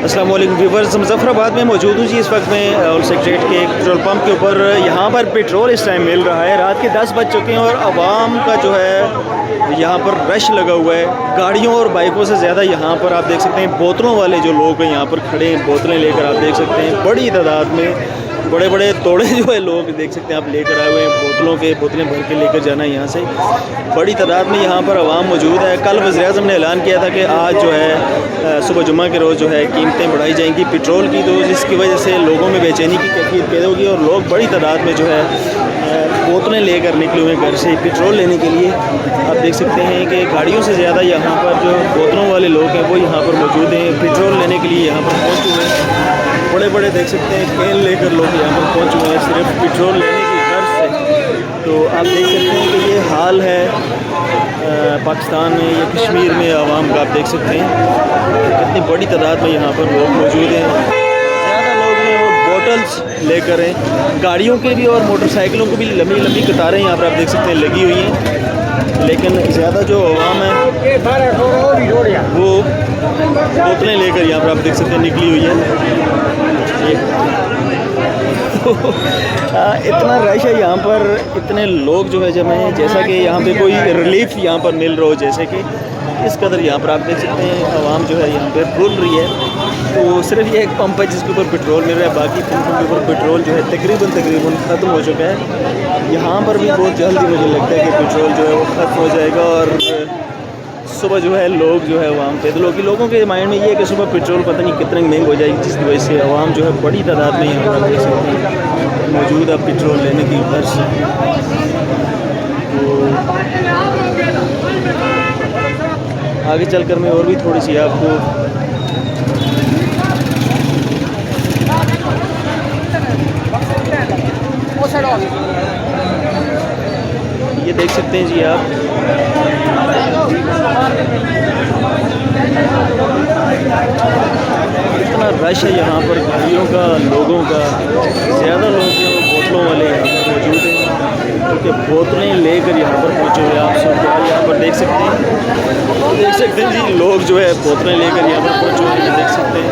अस्सलाम वालेकुम व्यूवर्स, मुज़फ़्फ़राबाद में मौजूद हूँ जी। इस वक्त मैं ऑल सेक्रेट के एक पेट्रोल पंप के ऊपर यहाँ पर पेट्रोल इस टाइम मिल रहा है। रात के 10 बज चुके हैं और आवाम का जो है यहाँ पर रश लगा हुआ है। गाड़ियों और बाइकों से ज़्यादा यहाँ पर आप देख सकते हैं बोतलों वाले जो लोग हैं यहाँ पर खड़े हैं, बोतलें लेकर आप देख सकते हैं बड़ी तादाद में। बड़े बड़े तोड़े जो है लोग देख सकते हैं आप लेकर आए हुए हैं, बोतलें भर के लेकर जाना है यहाँ से। बड़ी तादाद में यहाँ पर आवाम मौजूद है। कल वज़ीर-ए-आज़म ने ऐलान किया था कि आज जो है सुबह जुम्मा के रोज़ जो है कीमतें बढ़ाई जाएंगी पेट्रोल की, तो जिसकी वजह से लोगों में बेचैनी की कैफियत पैदा होगी और लोग बड़ी तादाद में जो है बोतलें लेकर निकले हुए हैं घर से पेट्रोल लेने के लिए। आप देख सकते हैं कि गाड़ियों से ज़्यादा यहाँ पर जो बोतलों वाले लोग हैं वो यहाँ पर मौजूद हैं, पेट्रोल लेने के लिए यहाँ पर पहुँचे हुए हैं। बड़े बड़े देख सकते हैं कैन लेकर लोग यहाँ पर पहुँचे हुए हैं सिर्फ पेट्रोल लेने की गर्ज से। तो आप देख सकते हैं कि ये हाल है पाकिस्तान में या कश्मीर में आवाम का। आप देख सकते हैं कितनी बड़ी तादाद में यहाँ पर लोग मौजूद हैं। ज़्यादा लोग हैं वो बोटल्स लेकर हैं, गाड़ियों के भी और मोटरसाइकिलों को भी लंबी लंबी कतारें यहाँ पर आप देख सकते हैं लगी हुई हैं। लेकिन ज़्यादा जो आवाम है वो बोतलें लेकर यहाँ पर आप देख सकते हैं निकली हुई है। इतना रश है यहाँ पर, इतने लोग जो है जब हैं जैसा कि यहाँ पे कोई रिलीफ यहाँ पर मिल रहा हो, जैसे कि इस कदर यहाँ पर आप देख सकते हैं आवाम जो है यहाँ पे रुल रही है। तो सिर्फ ये एक पंप है जिसके ऊपर पेट्रोल मिल रहा है, बाकी पंपों के ऊपर पेट्रोल जो है तकरीबन ख़त्म हो चुका है। यहाँ पर भी बहुत जल्दी मुझे लगता है कि पेट्रोल जो है वो ख़त्म हो जाएगा और सुबह जो है लोग जो है आवाम पे, तो लोगों के माइंड में ये है कि सुबह पेट्रोल पता नहीं कितने महंगी हो जाएगी, जिसकी वजह से आवाम जो है बड़ी तादाद में यहाँ पर देख सकते हैं मौजूद है पेट्रोल लेने की गर्ज से। तो आगे चलकर मैं और भी थोड़ी सी आपको ये देख सकते हैं जी आप, इतना रश है यहाँ पर गाड़ियों का, लोगों का। ज़्यादा लोग जो बोतलों वाले यहाँ पर मौजूद हैं क्योंकि बोतलें लेकर यहाँ पर पहुँचे हुए आप सब यहाँ पर देख सकते हैं। जी लोग जो है बोतलें लेकर यहाँ पर पहुँचे हुए हैं, देख सकते हैं।